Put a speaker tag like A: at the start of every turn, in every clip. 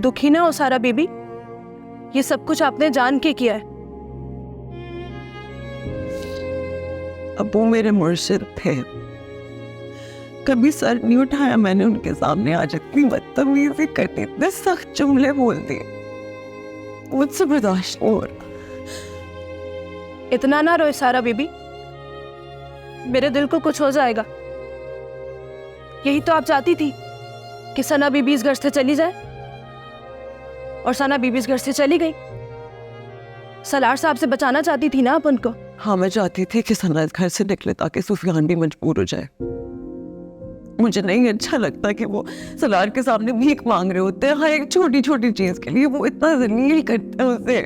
A: दुखी ना हो सारा बीबी, ये सब कुछ आपने जान के किया है।
B: अबू मेरे मुर्शिद थे, कभी सर नहीं उठाया मैंने उनके सामने। आज इतनी बदतमीजी करती, इतने सख्त जुमले बोलती, मुझसे बर्दाश्त नहीं हो रहा।
A: इतना ना रोए सारा बीबी, मेरे दिल को कुछ हो जाएगा। यही तो आप चाहती थी कि सना बीबी इस घर से चली जाए, और सना बीबी इस घर से चली गई। सलार साहब से बचाना चाहती थी ना आप उनको।
B: हाँ, मैं चाहती थी कि सना इस घर से निकले ताकि सुफियान भी मजबूर हो जाए। मुझे नहीं अच्छा लगता कि वो सलार के सामने भीख मांग रहे होते हैं, हर एक छोटी छोटी चीज के लिए वो इतना जलील करते हैं उसे।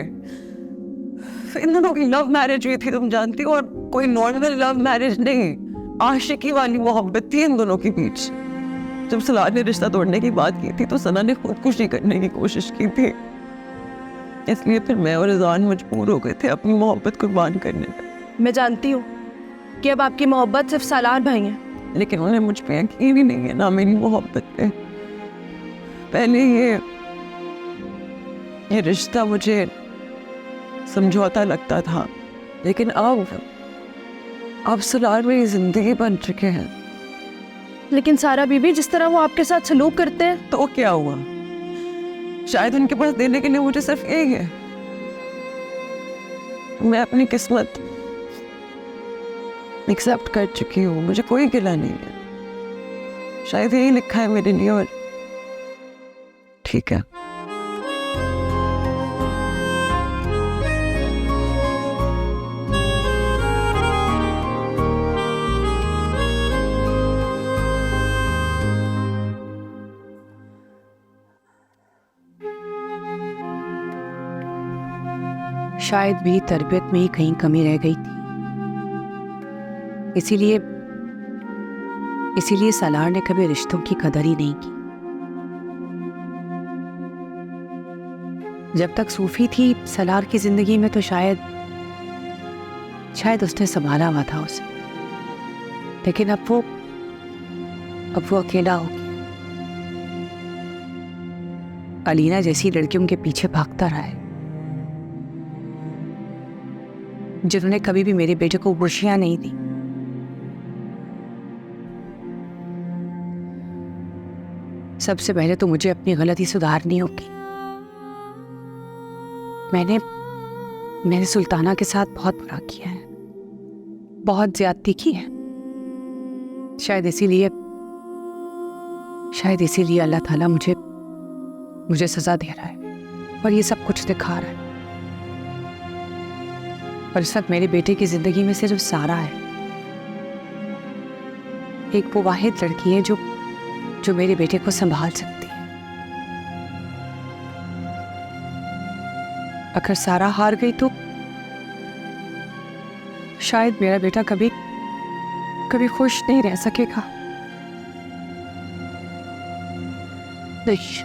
B: इन दोनों की लव मैरिज हुई थी, तुम जानती हो, और कोई नॉर्मल लव मैरिज नहीं, आशिकी वाली मोहब्बत थी इन दोनों के बीच। जब सलार ने रिश्ता तोड़ने की बात की थी तो सना ने खुदकुशी करने की कोशिश की थी, इसलिए फिर मैं और रिजवान मजबूर हो गए थे अपनी मोहब्बत कुर्बान करने में।
A: मैं जानती हूँ कि अब आपकी मोहब्बत सिर्फ सलार भाई है,
B: लेकिन उन्हें मुझ पे यकीन ही नहीं है ना मेरी मोहब्बत पे। पहले ये रिश्ता मुझे समझौता लगता था, लेकिन अब सलार मेरी जिंदगी बन चुके हैं।
A: लेकिन सारा बीबी, जिस तरह वो आपके साथ सलूक करते हैं।
B: तो क्या हुआ? शायद उनके पास देने के लिए मुझे सिर्फ यही है। मैं अपनी किस्मत एक्सेप्ट कर चुकी हूँ, मुझे कोई गिला नहीं है। शायद यही लिखा है मेरे लिए, और ठीक है।
C: शायद भी तरबियत में ही कहीं कमी रह गई थी, इसीलिए सलार ने कभी रिश्तों की कदर ही नहीं की। जब तक सूफी थी सलार की जिंदगी में तो शायद उसने संभाला हुआ था उसे, लेकिन अब वो अकेला हो गया। अलीना जैसी लड़कियों के पीछे भागता रहा है, जिन्होंने कभी भी मेरे बेटे को खुशियां नहीं दी। सबसे पहले तो मुझे अपनी गलती सुधारनी होगी। मैंने सुल्ताना के साथ बहुत बुरा किया है, बहुत ज्यादती की है। शायद इसीलिए अल्लाह ताला मुझे सजा दे रहा है, और ये सब कुछ दिखा रहा है। और इस वक्त मेरे बेटे की जिंदगी में सिर्फ सारा है, एक वो वाहिद लड़की है जो मेरे बेटे को संभाल सकती है। अगर सारा हार गई तो शायद मेरा बेटा कभी खुश नहीं रह सकेगा। नहीं,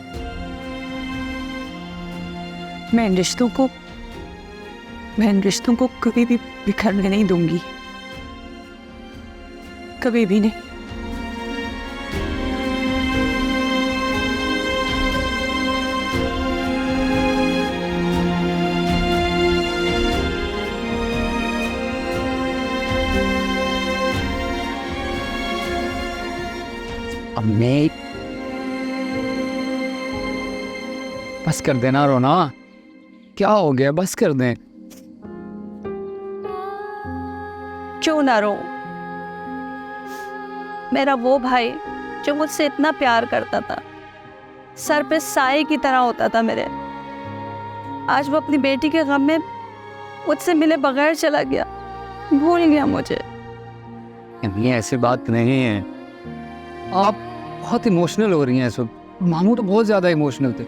C: मैं इन रिश्तों को कभी भी बिखरने नहीं दूंगी, कभी भी नहीं।
D: अम्मी, बस कर देना रोना, क्या हो गया? बस कर दें।
E: क्यों ना रो? मेरा वो भाई जो मुझसे इतना प्यार करता था, सर पे साए की तरह होता था मेरे, आज वो अपनी बेटी के गम में मुझसे मिले बगैर चला गया, भूल गया मुझे।
D: ये ऐसी बात नहीं है, आप बहुत इमोशनल हो रही हैं इस वक्त। मामू तो बहुत ज़्यादा इमोशनल थे।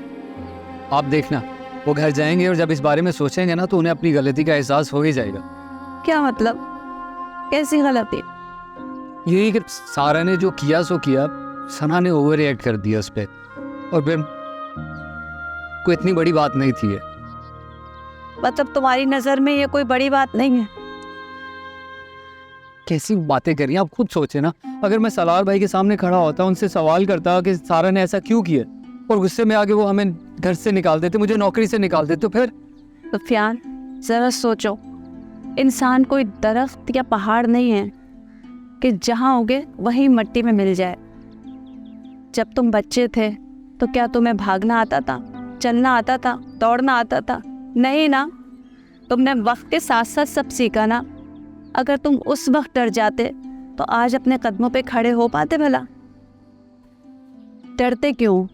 D: आप देखना, वो घर जाएंगे और जब इस बारे में सोचेंगे ना तो उन्हें अपनी गलती का एहसास हो ही जाएगा।
E: क्या मतलब? कैसी गलती?
D: यही कि सारा ने जो किया सो किया, सना ने ओवर रिएक्ट कर दिया उस पर, और फिर कोई इतनी बड़ी बात नहीं थी ये।
E: मतलब तुम्हारी नजर में ये कोई बड़ी बात नहीं है?
D: कैसी बातें कर रही हैं आप? खुद सोचे ना, अगर मैं सलार भाई के सामने खड़ा होता, उनसे सवाल करता कि सारा ने ऐसा क्यों किया, और गुस्से में आके वो हमें घर से निकाल देते, मुझे नौकरी से निकाल देते, तो फिर
E: सुफियान, ज़रा सोचो, इंसान कोई दरख्त या पहाड़ नहीं है कि जहाँ उगे वहीं मिट्टी में मिल जाए। जब तुम बच्चे थे तो क्या तुम्हें भागना आता था, चलना आता था, दौड़ना आता था? नहीं ना। तुमने वक्त के साथ साथ सब सीखा ना। अगर तुम उस वक्त डर जाते तो आज अपने कदमों पे खड़े हो पाते भला? डरते क्यों?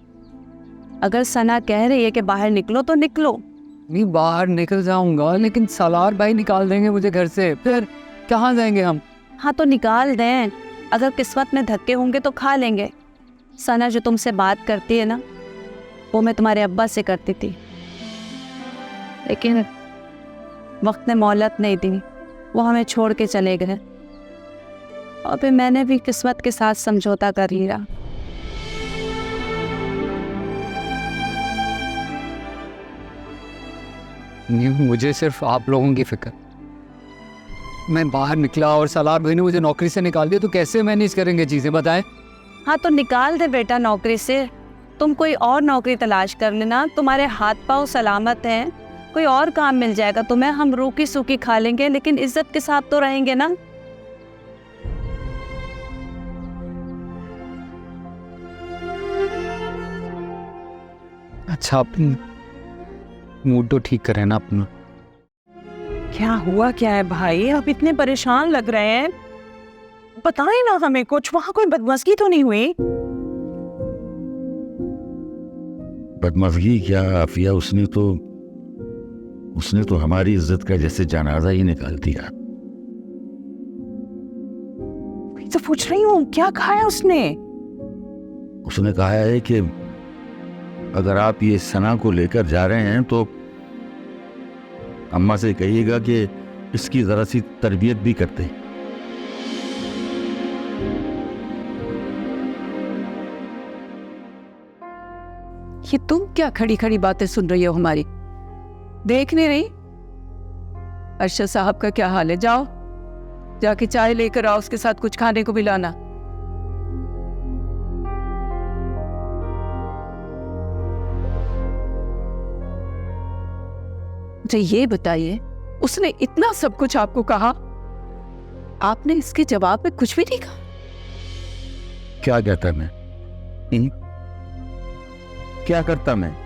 E: अगर सना कह रही है कि बाहर निकलो तो निकलो।
D: नहीं, बाहर निकल जाऊंगा, लेकिन सालार भाई निकाल देंगे मुझे घर से, फिर कहाँ जाएंगे हम?
E: हाँ तो निकाल दें, अगर किस्मत में धक्के होंगे तो खा लेंगे। सना जो तुमसे बात करती है ना, वो मैं तुम्हारे अब्बा से करती थी, लेकिन वक्त ने मोहलत नहीं दी, वो हमें छोड़ के चले गए। और फिर मैंने भी किस्मत के साथ समझौता कर लिया।
D: नहीं, मुझे सिर्फ आप लोगों की फिक्र। मैं बाहर निकला और सालार भाई ने मुझे नौकरी से निकाल दिया, तो कैसे मैनेज करेंगे चीज़ें, बताएं?
E: हाँ तो निकाल दे बेटा नौकरी से, तुम कोई और नौकरी तलाश कर लेना, तुम्हारे हाथ पाँव सलामत हैं, कोई और काम मिल जाएगा तुम्हें। हम रूखी सूखी खा लेंगे, लेकिन इज्जत के साथ तो रहेंगे ना।
D: अच्छा, अपनी मूड तो ठीक करें ना अपना।
F: क्या हुआ क्या है भाई, आप इतने परेशान लग रहे हैं? बताएं ना हमें कुछ, वहां कोई बदमाशी तो नहीं हुई?
G: बदमाशी क्या आफिया, उसने तो हमारी इज्जत का जैसे जनाजा ही निकाल दिया।
F: मैं तो पूछ रही हूँ क्या कहा है उसने?
G: उसने कहा है कि अगर आप ये सना को लेकर जा रहे हैं तो अम्मा से कहिएगा कि इसकी जरा सी तरबियत भी करते।
C: ये तुम क्या खड़ी खड़ी बातें सुन रही हो हमारी? देख नहीं रही अरशद साहब का क्या हाल है? जाओ जाके चाय लेकर आओ, उसके साथ कुछ खाने को भी लाना। मुझे ये बताइए, उसने इतना सब कुछ आपको कहा, आपने इसके जवाब में कुछ भी नहीं कहा?
G: क्या कहता मैं? क्या करता मैं?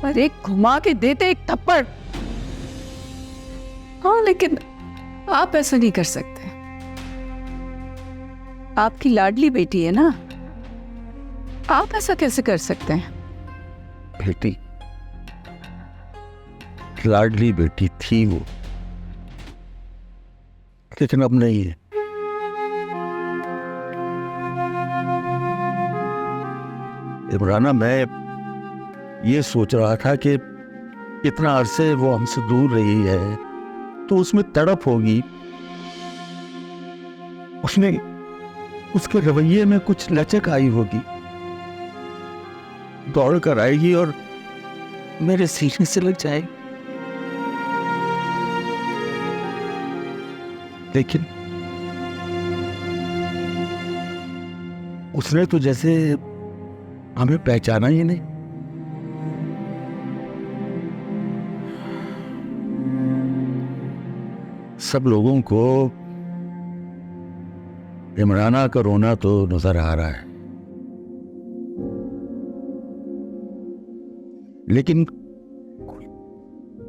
C: अरे घुमा के देते एक थप्पड़। हाँ लेकिन आप ऐसा नहीं कर सकते, आपकी लाडली बेटी है ना, आप ऐसा कैसे कर सकते हैं?
G: बेटी, लाडली बेटी थी वो, लेकिन अब नहीं है। इमराना, मैं ये सोच रहा था कि इतना अरसे वो हमसे दूर रही है तो उसमें तड़प होगी, उसके रवैये में कुछ लचक आई होगी, दौड़ कर आएगी और मेरे सीने से लग जाएगी। लेकिन उसने तो जैसे हमें पहचाना ही नहीं। सब लोगों को इमराना का रोना तो नजर आ रहा है, लेकिन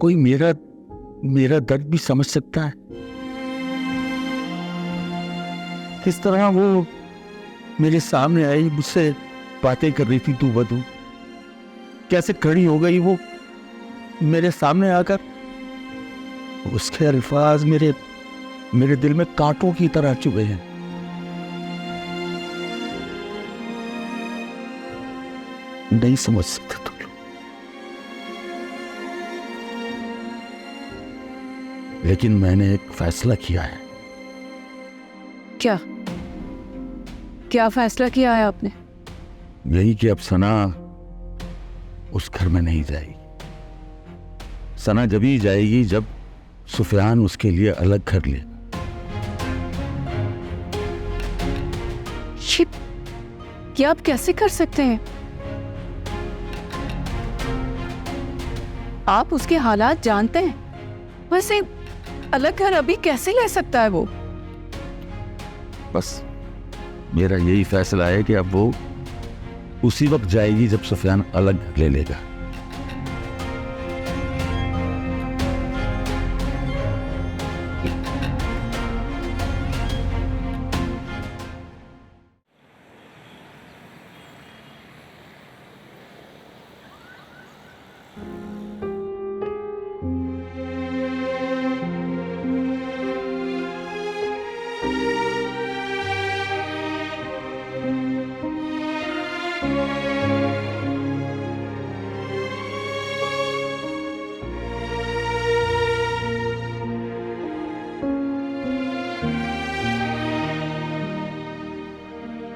G: कोई मेरा दर्द भी समझ सकता है। किस तरह वो मेरे सामने आई, मुझसे बातें कर रही थी तू बतू, कैसे खड़ी हो गई वो मेरे सामने आकर। उसके अल्फाज मेरे दिल में कांटों की तरह चुभे हैं। नहीं समझ सकते तुम लोग, लेकिन मैंने एक फैसला किया है।
C: क्या फैसला किया है आपने?
G: यही कि अब सना उस घर में नहीं जाएगी। सना जब ही जाएगी जब सुफियान उसके लिए अलग घर ले।
C: ये आप कैसे कर सकते हैं? आप उसके हालात जानते हैं। वैसे अलग घर अभी कैसे ले सकता है वो?
G: बस मेरा यही फैसला है कि अब वो उसी वक्त जाएगी जब सुफियान अलग घर ले लेगा।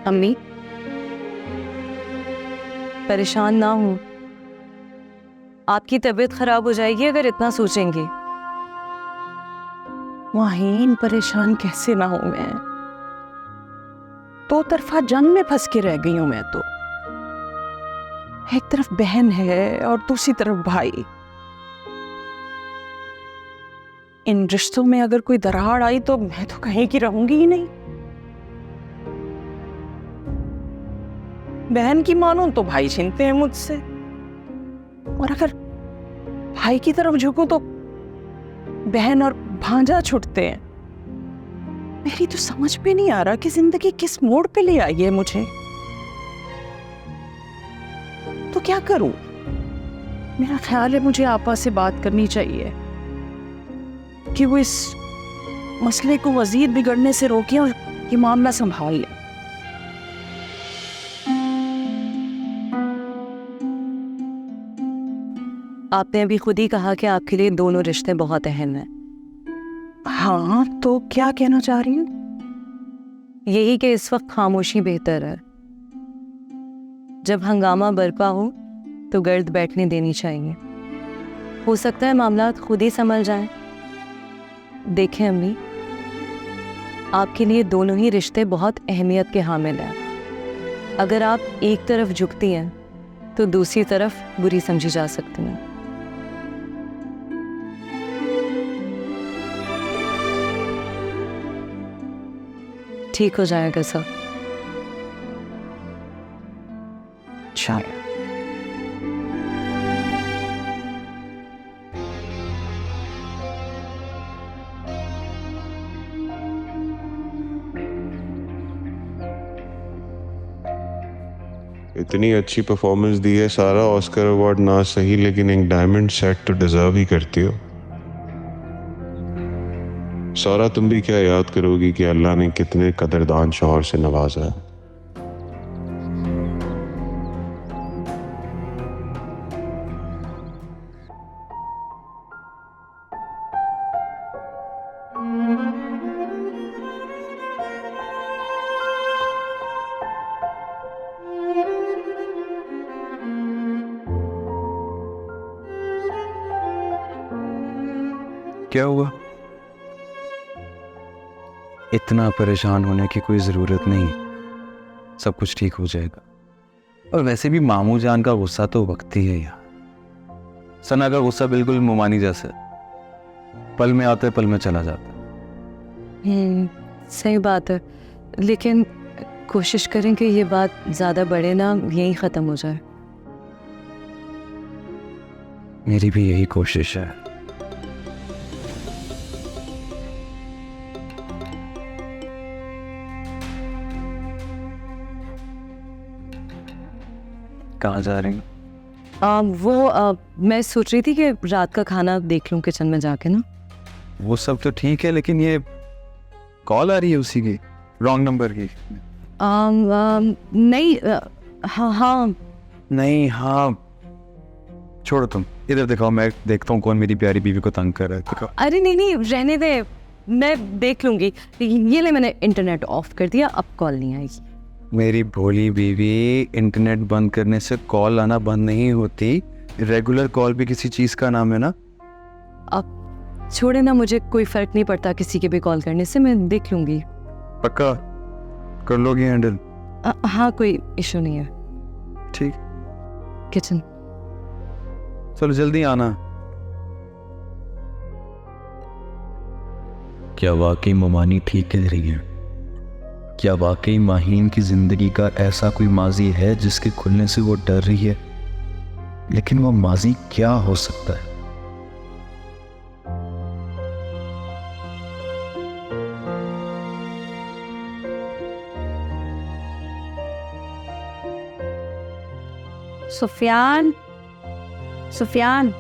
A: अम्मी, परेशान ना हो, आपकी तबीयत खराब हो जाएगी अगर इतना सोचेंगे।
F: वाहीन, परेशान कैसे ना हूं मैं? दो तरफा जंग में फंस के रह गई हूं मैं तो। एक तरफ बहन है और दूसरी तरफ भाई। इन रिश्तों में अगर कोई दरार आई तो मैं तो कहीं की रहूंगी ही नहीं। बहन की मानो तो भाई छीनते हैं मुझसे, और अगर भाई की तरफ झुकूं तो बहन और भांजा छुटते हैं। मेरी तो समझ पे नहीं आ रहा कि जिंदगी किस मोड़ पे ले आई है मुझे। तो क्या करूं? मेरा ख्याल है मुझे आपा से बात करनी चाहिए कि वो इस मसले को मजीद बिगड़ने से रोके और ये मामला संभाल ले।
A: आपने अभी खुद ही कहा कि आपके लिए दोनों रिश्ते बहुत अहम हैं।
F: हाँ, तो क्या कहना चाह रही हूँ?
A: यही कि इस वक्त खामोशी बेहतर है। जब हंगामा बरपा हो तो गर्द बैठने देनी चाहिए। हो सकता है मामला खुद ही संभल जाएं। देखें अम्मी, आपके लिए दोनों ही रिश्ते बहुत अहमियत के हामिल हैं। अगर आप एक तरफ झुकती हैं तो दूसरी तरफ बुरी समझी जा सकती हैं। ठीक हो जाएगा सब।
F: शायद।
H: इतनी अच्छी परफॉर्मेंस दी है सारा, ऑस्कर अवार्ड ना सही लेकिन एक डायमंड सेट तो डिजर्व ही करती हो। सारा, तुम भी क्या याद करोगी कि अल्लाह ने कितने कदरदान शौहर से नवाजा है।
I: क्या हुआ? इतना परेशान होने की कोई ज़रूरत नहीं, सब कुछ ठीक हो जाएगा। और वैसे भी मामू जान का गुस्सा तो वक्त ही है यार। सना का गुस्सा बिल्कुल मुमानी जैसा है, पल में आता है पल में चला जाता है।
A: सही बात है, लेकिन कोशिश करें कि ये बात ज़्यादा बढ़े ना, यही ख़त्म हो जाए।
I: मेरी भी यही कोशिश है। कहाँ जा रही हैं?
A: मैं सोच रही थी कि रात का खाना देख लूं किचन में जाके ना।
I: वो सब तो ठीक है, लेकिन ये कॉल आ रही है उसी की, रॉन्ग नंबर की।
A: नहीं, हाँ
I: नहीं, हाँ छोड़ो, तुम इधर दिखाओ, मैं देखता हूँ कौन मेरी प्यारी बीवी को तंग कर रहा है। दिखाओ।
A: अरे नहीं, रहने दे, मैं देख लूंगी। ये ले, मैंने इंटरनेट ऑफ कर दिया, अब कॉल नहीं आएगी।
I: मेरी भोली बीवी, इंटरनेट बंद करने से कॉल आना बंद नहीं होती। रेगुलर कॉल भी किसी चीज़ का नाम है ना।
A: अब छोड़े ना, मुझे कोई फ़र्क नहीं पड़ता किसी के भी कॉल करने से, मैं देख लूंगी।
I: पक्का कर लोगी हैंडल?
A: हाँ, कोई इशू नहीं है।
I: ठीक,
A: किचन।
I: चलो जल्दी आना, क्या वाकई ममानी ठीक कह रही है? क्या वाकई माहीन की जिंदगी का ऐसा कोई माजी है जिसके खुलने से वो डर रही है? लेकिन वो माजी क्या हो सकता है?
E: सुफियान, सुफियान,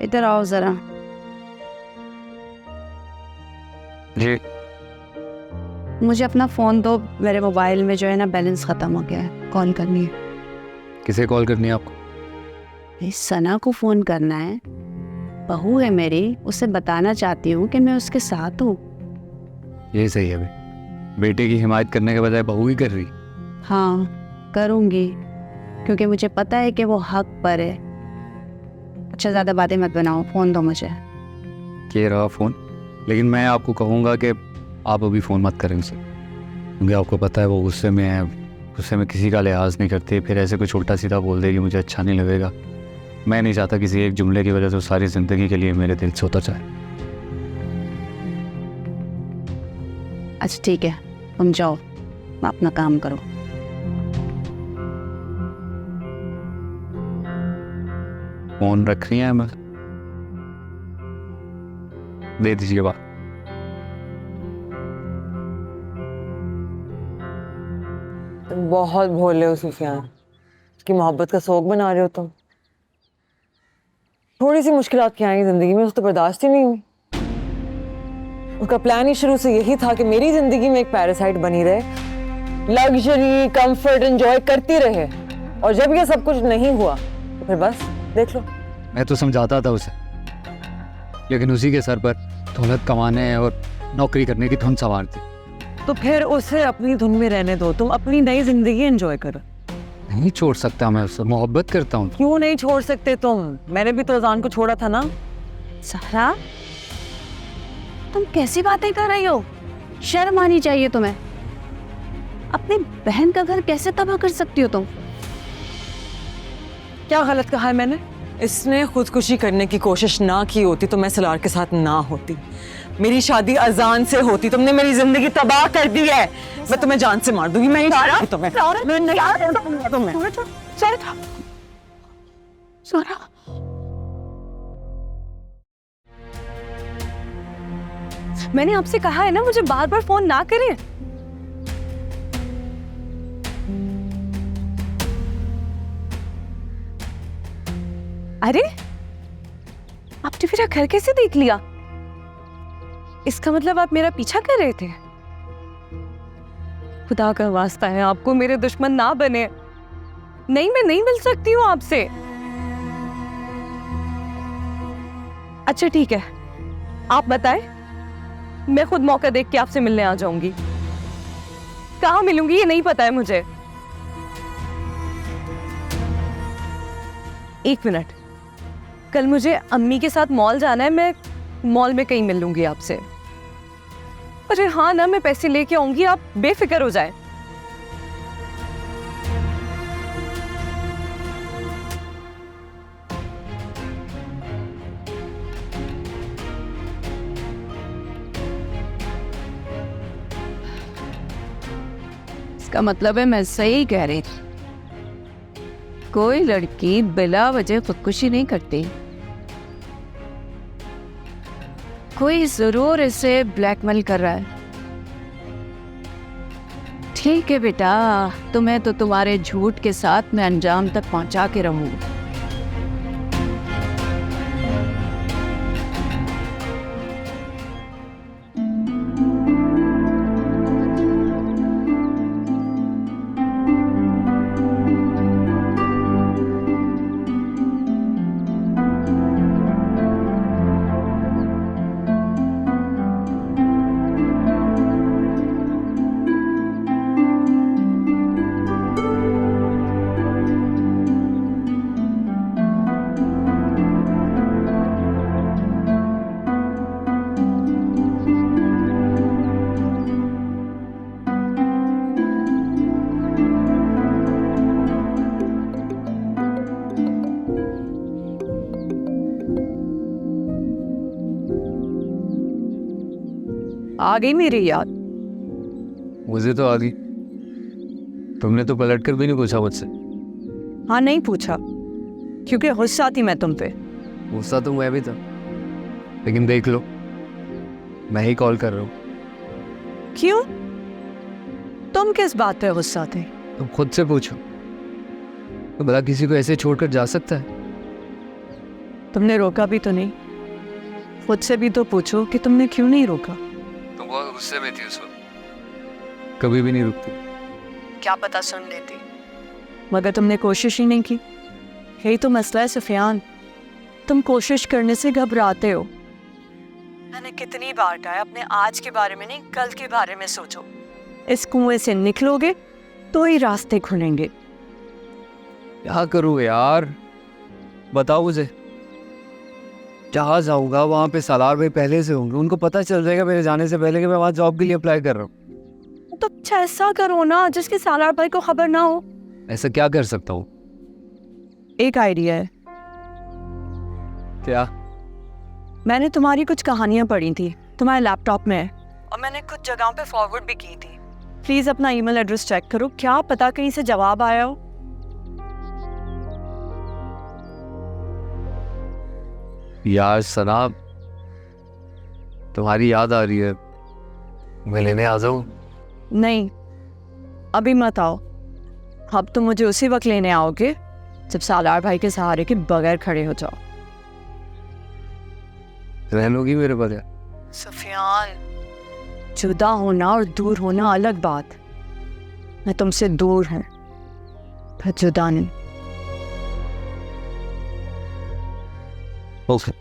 E: इधर आओ जरा।
D: जी।
E: मुझे अपना फ़ोन दो, मेरे मोबाइल में जो है ना बैलेंस ख़त्म हो गया है, कॉल करनी है।
D: किसे कॉल करनी है आपको?
E: इस सना को फ़ोन करना है, बहू है मेरी, उसे बताना चाहती हूँ कि मैं उसके साथ हूँ।
D: यही सही है भाई, बेटे की हिमायत करने के बजाय बहू ही कर रही।
E: हाँ करूँगी, क्योंकि मुझे पता है कि वो हक पर है। अच्छा ज़्यादा बातें मत बनाओ, फ़ोन दो मुझे।
D: ये रहा फ़ोन, लेकिन मैं आपको कहूँगा कि आप अभी फ़ोन मत करें उसे, क्योंकि आपको पता है वो गुस्से में है, गुस्से में किसी का लिहाज नहीं करती, फिर ऐसे कुछ उल्टा सीधा बोल देगी, मुझे अच्छा नहीं लगेगा। मैं नहीं चाहता किसी एक जुमले की वजह से वो सारी ज़िंदगी के लिए मेरे दिल से उतर जाए।
E: अच्छा ठीक है, तुम जाओ, अपना काम करो।
D: फ़ोन रख रही हैं? मैं दे दीजिए बात।
B: तुम बहुत भोले हो सुफियान, उसकी मोहब्बत का शौक बना रहे हो तुम। थोड़ी सी मुश्किलात क्या आएंगी जिंदगी में, उस तो बर्दाश्त ही नहीं हुई। उसका प्लान ही शुरू से यही था कि मेरी जिंदगी में एक पैरासाइट बनी रहे, लग्जरी कंफर्ट एंजॉय करती रहे, और जब ये सब कुछ नहीं हुआ तो फिर बस देख लो।
D: मैं तो समझाता था उसे, लेकिन उसी के सर पर दौलत कमाने और नौकरी करने की धुन सवार थी।
B: तो फिर उसे अपनी धुन में रहने दो, तुम अपनी नई जिंदगी एंजॉय करो।
D: नहीं छोड़ सकता मैं उससे, मोहब्बत करता हूँ।
B: क्यों नहीं छोड़ सकते तुम? मैंने भी तो अजान को छोड़ा था ना।
E: सहरा, तुम कैसी बातें कर रही हो? शर्म आनी चाहिए तुम्हें। अपनी बहन का घर कैसे तबाह कर सकती हो तुम?
B: क्या गलत कहा है मैंने? इसने खुदकुशी करने की कोशिश ना की होती तो मैं सलार के साथ ना होती, मेरी शादी अजान से होती। तुमने मेरी जिंदगी तबाह कर दी है, मैं तुम्हें जान से मार दूंगी। मैं नहीं तुम्हें, मैं नहीं तुम्हें।
E: सोरा,
A: मैंने आपसे कहा है ना मुझे बार बार फोन ना करें। अरे आपने मेरा घर कैसे देख लिया? इसका मतलब आप मेरा पीछा कर रहे थे? खुदा का वास्ता है आपको मेरे दुश्मन ना बने। नहीं, मैं नहीं मिल सकती हूँ आपसे। अच्छा ठीक है, आप बताएं, मैं खुद मौका देख के आपसे मिलने आ जाऊंगी। कहाँ मिलूंगी ये नहीं पता है मुझे। एक मिनट, कल मुझे अम्मी के साथ मॉल जाना है, मैं मॉल में कहीं मिल लूंगी आपसे। अरे हाँ ना, मैं पैसे लेके आऊंगी, आप बेफिक्र हो जाए।
C: इसका मतलब है मैं सही कह रही थी, कोई लड़की बिला वजह खुदकुशी नहीं करती। कोई जरूर इसे ब्लैकमेल कर रहा है। ठीक है बेटा, तुम्हें तो तुम्हारे झूठ के साथ मैं अंजाम तक पहुंचा के रहूंगी। आ गई मेरी याद।
D: मुझे तो आ गई, तुमने तो पलट कर भी नहीं पूछा मुझसे।
C: हाँ नहीं पूछा, क्योंकि गुस्सा थी मैं तुम पे।
D: गुस्सा तो मैं भी था, लेकिन देख लो मैं ही कॉल कर रहा हूँ।
C: क्यों? तुम किस बात पे गुस्सा थे?
D: तुम खुद से पूछो, तो भला किसी को ऐसे छोड़कर जा सकता है?
C: तुमने रोका भी तो नहीं। खुद से भी तो पूछो कि तुमने क्यों नहीं रोका।
D: तुम बहुत गुस्से में थी उस वक्त, कभी भी नहीं रुकती।
C: क्या पता सुन लेती, मगर तुमने कोशिश ही नहीं की। यही तो मसला है सुफियान, तुम कोशिश करने से घबराते हो। मैंने कितनी बार कहा अपने आज के बारे में नहीं, कल के बारे में सोचो। इस कुएं से निकलोगे तो ही रास्ते खुलेंगे।
D: क्या करूँ यार, बताओ मुझे। जहाँ जाऊँगा वहाँ पे सालार भाई पहले से होंगे, उनको पता चल जाएगा मेरे जाने से पहले कि मैं वहाँ जॉब के लिए अप्लाई कर रहा हूँ।
C: तो कुछ ऐसा करो ना जिसके सालार भाई को खबर ना हो।
D: ऐसा क्या कर सकता हूँ?
C: एक आइडिया है।
D: क्या?
C: मैंने तुम्हारी कुछ कहानियां पढ़ी थी, तुम्हारे लैपटॉप में है, और मैंने कुछ जगहों पे फॉरवर्ड भी की थी। प्लीज अपना ईमेल एड्रेस चेक करो, क्या पता कहीं से जवाब आया हो।
D: यार सना, तुम्हारी याद आ रही है, मैं लेने आ जाऊं?
C: नहीं, अभी मत आओ। अब तुम मुझे उसी वक्त लेने आओगे जब सालार भाई के सहारे के बगैर खड़े हो जाओ।
D: रह लोगी मेरे बगैर?
C: सुफियान, जुदा होना और दूर होना अलग बात। मैं तुमसे दूर हूं, पर जुदा नहीं।
D: ओके।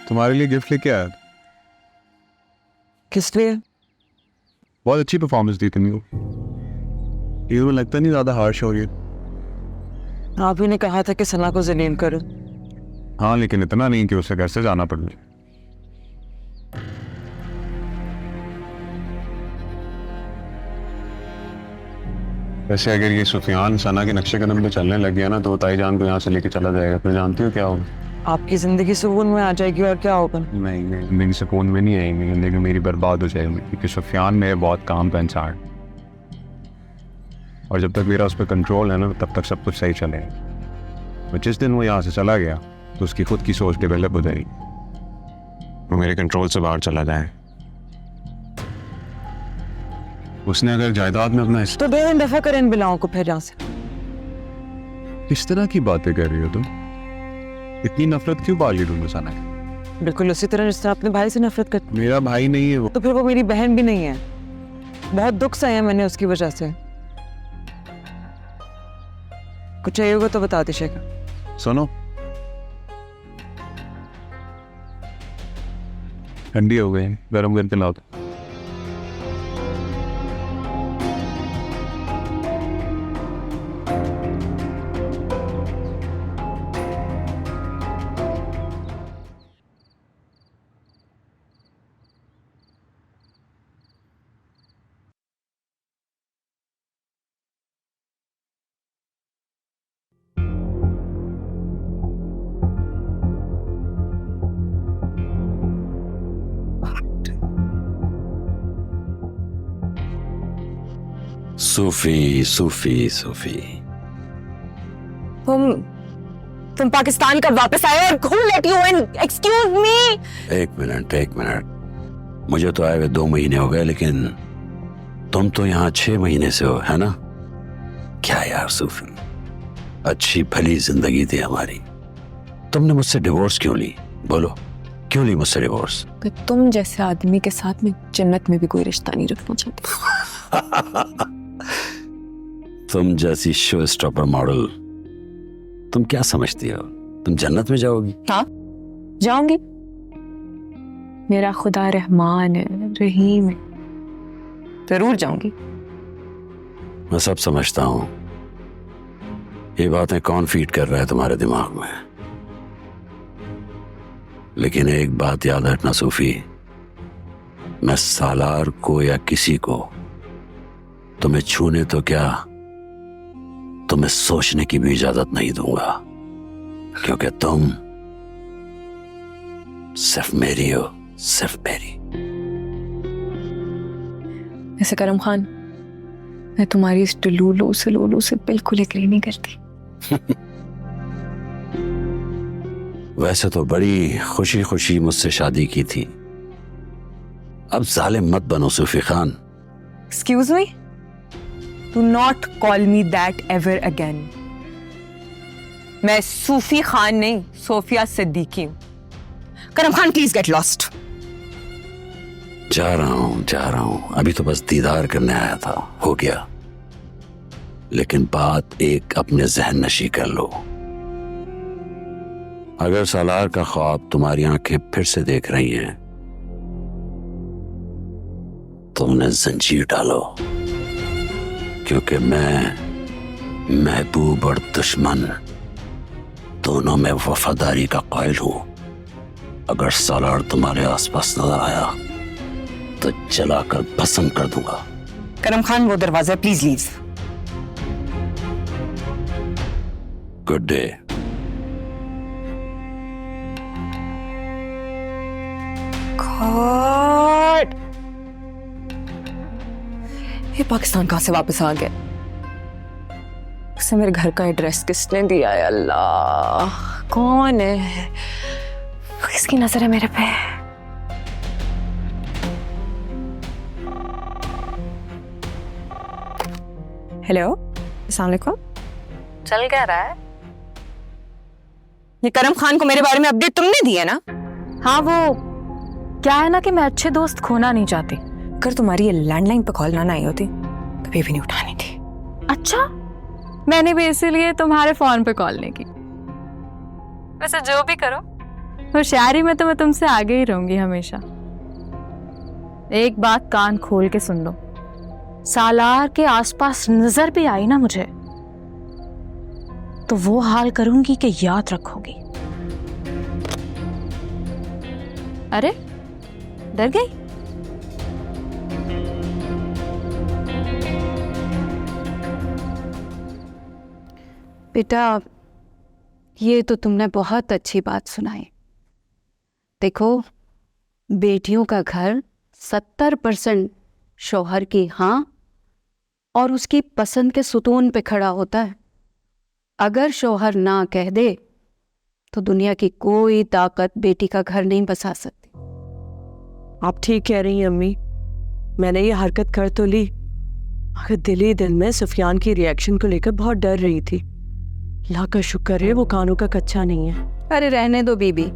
H: तुम्हारे लिए गिफ्ट लेके आया।
B: किस लिए?
H: बहुत अच्छी परफॉर्मेंस दी तुमने। ये तो लगता नहीं ज़्यादा हार्श हो रही है।
B: आप ही ने कहा था कि सना को जलील करो।
H: हाँ, लेकिन इतना नहीं कि उसे घर से जाना पड़ जाए। वैसे अगर ये सुफियान सना के नक्शे कदम पे चलने लग गया ना, तो ताई जान को यहाँ से लेके चला जाएगा। फिर जानती हो क्या होगा?
B: आपकी जिंदगी सुकून में आ जाएगी और क्या होगा?
H: नहीं, मेरी सुकून में नहीं आएंगी, लेकिन मेरी बर्बाद हो जाएगी, क्योंकि सुफियान मेरे बहुत काम का इंसान, और जब तक मेरा उस पर कंट्रोल है ना, तब तक सब कुछ सही चलेगा। और जिस दिन वो यहाँ से चला गया तो उसकी खुद की सोच डेवलप हो जाएगी, वो मेरे कंट्रोल से बाहर चला जाए। उसने अगर जायदाद में अपना
B: तो दे दफा करें इन बिलाओं को फिर यहाँ से।
H: किस तरह की बातें कर रही हो तुम? इतनी नफरत क्यों पाली तुमने सना?
B: बिल्कुल उसी तरह जिस तरह अपने भाई से नफरत करती।
H: मेरा भाई नहीं है वो।
B: तो फिर वो मेरी बहन भी नहीं है। बहुत दुख सहे है मैंने उसकी वजह से। कुछ चाहिए होगा तो बता दीजिएगा।
H: सुनो, ठंडी हो गई, गरम करके लाओ।
J: सूफी सूफी सूफी,
A: तुम पाकिस्तान कब वापस आए और who let you in? Excuse me?
J: एक मिनट, मुझे तो आए हुए 2 महीने हो गए, लेकिन तुम तो यहाँ 6 महीने से हो, है ना? क्या यार सूफी, अच्छी भली जिंदगी थी हमारी, तुमने मुझसे डिवोर्स क्यों ली? बोलो, क्यों ली मुझसे डिवोर्स?
A: तुम जैसे आदमी के साथ में जन्नत में भी कोई रिश्ता नहीं रखना चाहती।
J: तुम जैसी शो स्टॉपर मॉडल, तुम क्या समझती हो? तुम जन्नत में जाओगी?
A: हाँ, जाऊंगी। मेरा खुदा रहमान है, रहीम है, जरूर जाऊंगी।
J: मैं सब समझता हूं। ये बातें कौन फीड कर रहा है तुम्हारे दिमाग में, लेकिन एक बात याद रखना सूफी, मैं सालार को या किसी को तुम्हें छूने तो क्या, तुम्हें सोचने की भी इजाजत नहीं दूंगा, क्योंकि तुम सिर्फ मेरी हो, सिर्फ मेरी।
K: ऐसे करम खान, मैं तुम्हारी इस डुलूलू सलूलू से बिल्कुल एग्री नहीं करती।
J: वैसे तो बड़ी खुशी खुशी मुझसे शादी की थी, अब जालिम मत बनो सूफी Khan.
K: Excuse me? Do not call me that ever again. मैं सूफी खान नहीं, सोफिया सिद्दीकी हूँ। करम खान प्लीज गेट लॉस्ट।
J: जा रहा हूं, अभी तो बस दीदार करने आया था, हो गया। लेकिन बात एक अपने जहन नशी कर लो, अगर सालार का ख्वाब तुम्हारी आंखें फिर से देख रही हैं तो उन्हें जंजीर डालो, क्योंकि मैं महबूब और दुश्मन दोनों में वफादारी का कायल हूं। अगर सालार तुम्हारे आसपास नजर आया तो जलाकर भस्म कर दूंगा।
K: करम खान वो दरवाजा please leave.
J: Good day.
K: God, ये पाकिस्तान कहां से वापस आ गया? उसे मेरे घर का एड्रेस किसने दिया है? अल्लाह, कौन है? किसकी नजर है मेरे पे? हेलो, अस्सलाम वालेकुम। चल क्या रहा है? ये करम खान को मेरे बारे में अपडेट तुमने दी है ना?
L: हाँ, वो क्या है ना कि मैं अच्छे दोस्त खोना नहीं चाहती।
K: अगर तुम्हारी ये लैंडलाइन पे कॉल ना आई होती कभी भी नहीं उठानी थी।
L: अच्छा, मैंने भी इसीलिए तुम्हारे फोन पे कॉल नहीं की। वैसे जो भी करो, होशियारी में तो मैं तुमसे आगे ही रहूंगी हमेशा। एक बात कान खोल के सुन लो, सालार के आसपास नजर भी आई ना मुझे तो वो हाल करूंगी कि याद रखोगी। अरे डर गई?
C: बेटा, ये तो तुमने बहुत अच्छी बात सुनाई। देखो, बेटियों का घर 70% शौहर की हाँ और उसकी पसंद के सुतून पे खड़ा होता है। अगर शौहर ना कह दे तो दुनिया की कोई ताकत बेटी का घर नहीं बसा सकती।
A: आप ठीक कह रही हैं अम्मी, मैंने ये हरकत कर तो ली, मगर दिल ही दिल में सुफियान की रिएक्शन को लेकर बहुत डर रही थी। अल्लाह का शुक्र है वो कानों का कच्चा नहीं है।
C: अरे रहने दो बीबी,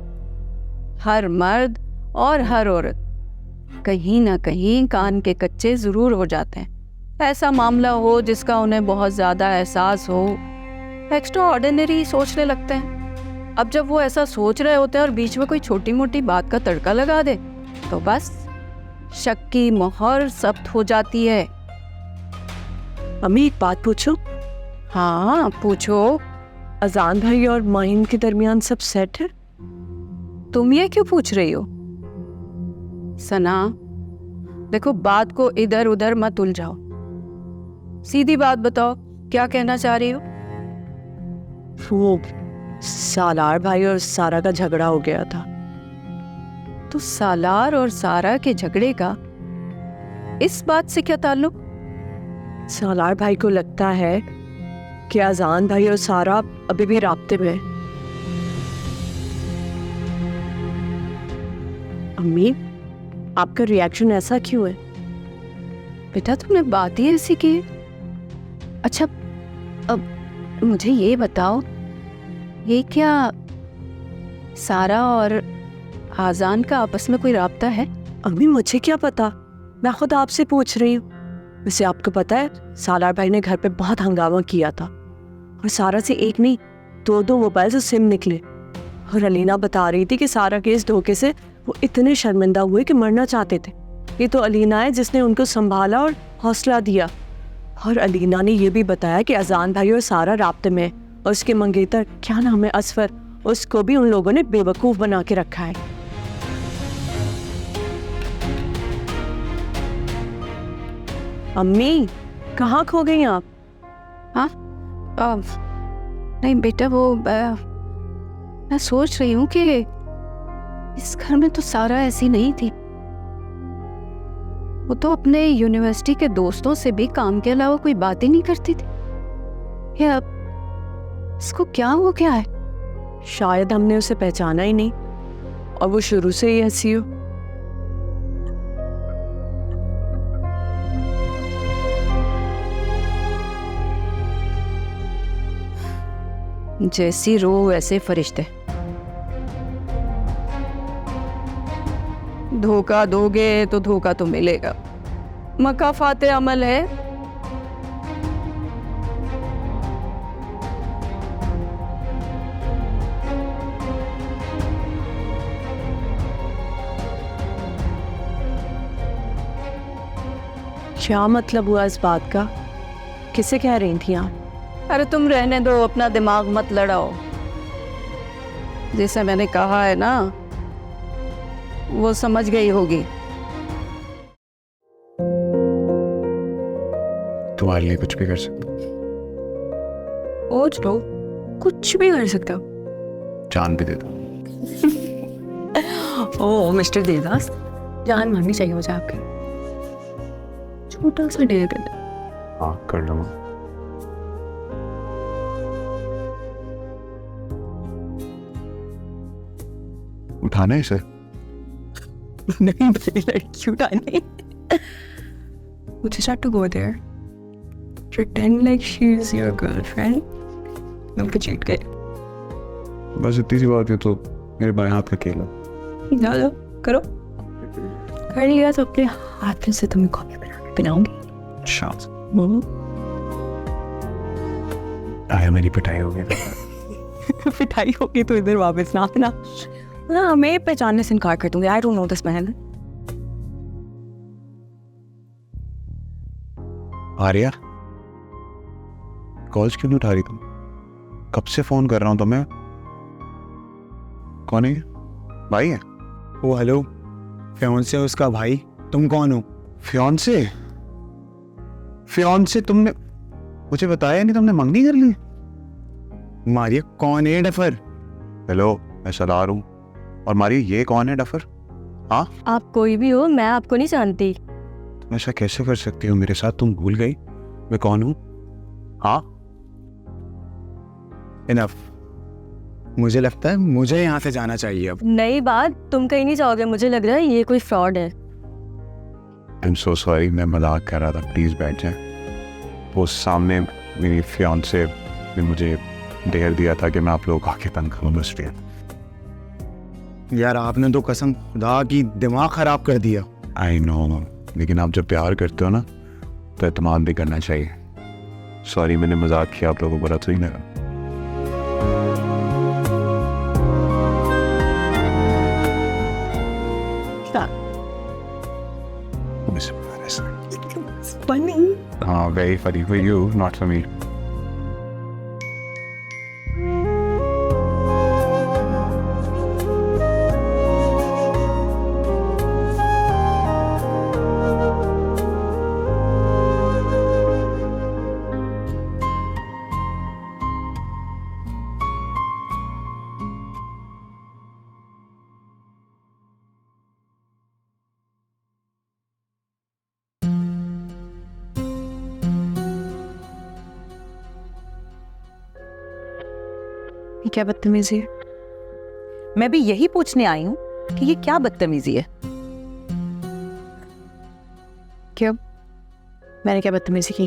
C: हर मर्द और हर औरत कहीं ना कहीं कान के कच्चे जरूर हो जाते हैं। ऐसा मामला हो जिसका उन्हें बहुत ज्यादा एहसास हो, एक्स्ट्रा ऑर्डिनरी सोचने लगते हैं। अब जब वो ऐसा सोच रहे होते हैं और बीच में कोई छोटी मोटी बात का तड़का लगा दे तो बस शक की मोहर जब्त हो जाती है।
A: अम्मी एक बात पूछूं?
C: हाँ पूछो।
A: अजान भाई और माहिन के दरमियान सब सेट है?
C: तुम ये क्यों पूछ रही हो? सना, देखो बात को इधर उधर मत उलझाओ, सीधी बात बताओ, क्या कहना चाह रही हो?
A: वो सालार भाई और सारा का झगड़ा हो गया था।
C: तो सालार और सारा के झगड़े का इस बात से क्या ताल्लुक?
A: सालार भाई को लगता है कि अजान भाई और सारा अभी भी राब्ते में। अम्मी, आपका रिएक्शन ऐसा क्यों है?
C: बेटा तुमने बात ही ऐसी की। अच्छा, अब मुझे ये बताओ, ये क्या सारा और आजान का आपस में कोई राब्ता है?
A: अम्मी मुझे क्या पता, मैं खुद आपसे पूछ रही हूँ। वैसे आपको पता है सालार भाई ने घर पे बहुत हंगामा किया था और सारा से एक नहीं दो मोबाइल से सिम निकले। और अलीना बता रही थी कि सारा के इस धोखे से वो इतने शर्मिंदा हुए कि मरना चाहते थे। ये तो अलीना है जिसने उनको संभाला और हौसला दिया। और अलीना ने यह भी बताया कि अजान भाई और सारा राब्ते में है। और उसके मंगेतर, क्या नाम है, असफर, उसको भी उन लोगों ने बेवकूफ बना के रखा है। अम्मी, कहाँ खो गई आप?
C: हाँ नहीं बेटा, वो मैं सोच रही हूँ कि इस घर में तो सारा ऐसी नहीं थी। वो तो अपने यूनिवर्सिटी के दोस्तों से भी काम के अलावा कोई बात ही नहीं करती थी। ये अब इसको क्या हो गया है?
A: शायद हमने उसे पहचाना ही नहीं और वो शुरू से ही ऐसी हो।
C: जैसी रूह वैसे फरिश्ते। धोखा दोगे तो धोखा तो मिलेगा, मकाफाते अमल है।
A: क्या मतलब हुआ इस बात का? किसे कह रही थी आप?
C: अरे तुम रहने दो, अपना दिमाग मत लड़ाओ। जैसे मैंने कहा है ना, वो समझ गई होगी।
I: तुम्हारे लिए कुछ भी कर सकता हूँ।
A: ओज लो, कुछ भी कर सकता हो।
I: जान भी देता हूँ।
A: ओह मिस्टर देवदास, जान मांगनी चाहिए मुझे आपकी। छोटा सा डेयर कर दो।
H: हाँ कर लूँगा। उठाना है इसे?
A: नहीं मेरी लड़की उठानी। We just have to go there, pretend like she's your girlfriend, और फिर चीट गए।
H: बस इतनी सी बात है तो मेरे बाएं हाथ का केला।
A: जाओ करो। कर लिया तो अपने हाथ से तुम्हें कॉफी बना के पिलाऊंगी।
H: शांत। आया मेरी पिटाई हो गई।
A: पिटाई होगी तो इधर वापस ना आना। हाँ, मैं पहचानने से इनकार कर दूंगी। I don't know this man.
H: Arya, calls क्यों नहीं उठा रही तुम? कब से फोन कर रहा हूं तुम्हें। कौन है? भाई है?
M: ओ हेलो, फियांसे उसका भाई। तुम कौन हो?
H: फियांसे? फियांसे तुमने मुझे बताया नहीं, तुमने मंगनी कर ली?
M: मारिए, कौन है डफर?
H: हेलो, मैं सलार हूँ। और मारिए, ये कौन है डफर? हाँ,
A: आप कोई भी हो, मैं आपको नहीं जानती।
H: तुम ऐसा कैसे कर सकती हो मेरे साथ? तुम भूल गई मैं कौन हूँ? हाँ,
M: इनफ। मुझे लगता है मुझे यहाँ से जाना चाहिए अब।
A: नई बात, तुम कहीं नहीं जाओगे। मुझे लग रहा है ये कोई फ्रॉड है।
H: आई एम सो सॉरी, मैं मजाक कर रहा था। प्लीज बैठ जाए। वो सामने मेरी फियांसे ने मुझे डेयर दिया था कि मैं आप लोगों को आके तंग करूँ, बस फिर।
M: यार आपने तो कसम खुदा की दिमाग खराब कर दिया।
H: आई नो, लेकिन आप जब प्यार करते हो ना तो एतमाद भी करना चाहिए। सॉरी, मैंने मजाक किया, आप लोगों को बुरा तो नहीं लगा?
A: Funny.
H: Very funny for you, not for me.
A: क्या बदतमीजी है?
K: मैं भी यही पूछने आई हूँ कि ये क्या बदतमीजी है।
A: क्यों? मैंने क्या बदतमीजी की?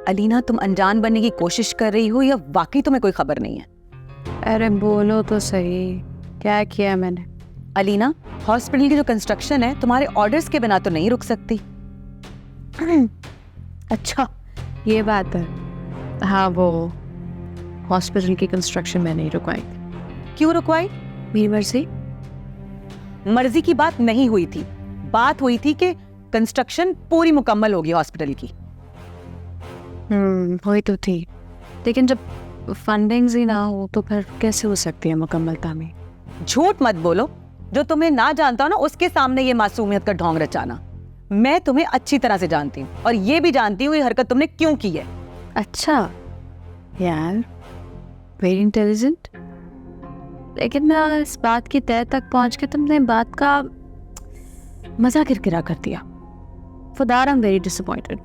K: अलीना, तुम अनजान बनने की कोशिश कर रही हो या वाकई तुम्हें कोई खबर नहीं है?
C: अरे बोलो तो सही, क्या किया मैंने?
K: अलीना, हॉस्पिटल की जो कंस्ट्रक्शन है तुम्हारे ऑर्डर्स के बिना तो नहीं रुक सकती।
C: अच्छा, ये बात है। हाँ, वो हॉस्पिटल की कंस्ट्रक्शन में नहीं रुकवाई।
K: क्यों रुकवाई?
C: मेरी मर्जी।
K: मर्जी की बात नहीं हुई थी। बात हुई थी कि कंस्ट्रक्शन पूरी मुकम्मल होगी हॉस्पिटल की।
A: वही तो थी, लेकिन जब फंडिंग्स ही ना हो तो फिर कैसे हो सकती है मुकम्मल तामीर?
K: झूठ मत बोलो, जो तुम्हें ना जानता हो ना उसके सामने ये मासूमियत का ढोंग रचाना। मैं तुम्हें अच्छी तरह से जानती हूँ और ये भी जानती हूँ ये हरकत तुमने क्यों की है।
A: अच्छा यार, वेरी इंटेलिजेंट। लेकिन ना इस बात की तह तक पहुंच के तुमने बात का मजा किरकिरा कर दिया। For I am very disappointed.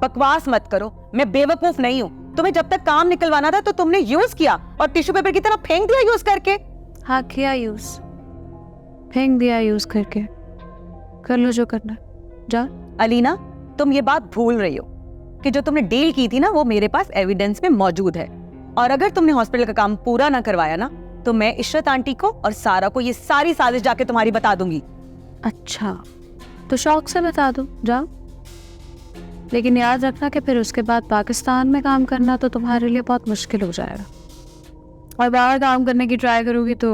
K: बकवास मत करो, मैं बेवकूफ नहीं हूँ। तुम्हें जब तक काम निकलवाना था तो तुमने यूज किया और टिश्यू पेपर की तरह फेंक दिया यूज करके।
A: हाँ किया यूज, फेंक दिया यूज करके। कर लो जो करना, जा।
K: अलीना, तुम ये बात भूल रही हो कि जो तुमने डील की थी ना वो मेरे पास एविडेंस में मौजूद है। और अगर तुमने हॉस्पिटल का काम पूरा ना करवाया ना तो मैं इशरत आंटी को और सारा को ये सारी साजिश जाके तुम्हारी बता दूंगी।
A: अच्छा तो शौक से बता दो, जाओ। लेकिन याद रखना कि फिर उसके बाद पाकिस्तान में काम करना तो तुम्हारे लिए बहुत मुश्किल हो जाएगा। और बाहर काम करने की ट्राई करोगी तो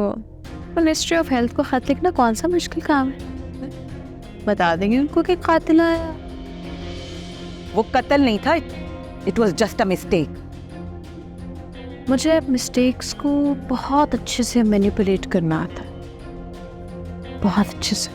A: मिनिस्ट्री ऑफ हेल्थ को खत लिखना कौन सा मुश्किल काम है? बता देंगे उनको कि कातिल आया।
K: वो कत्ल नहीं था, it was just a mistake.
A: मुझे मिस्टेक्स को बहुत अच्छे से मैनिपुलेट करना आता है, बहुत अच्छे से।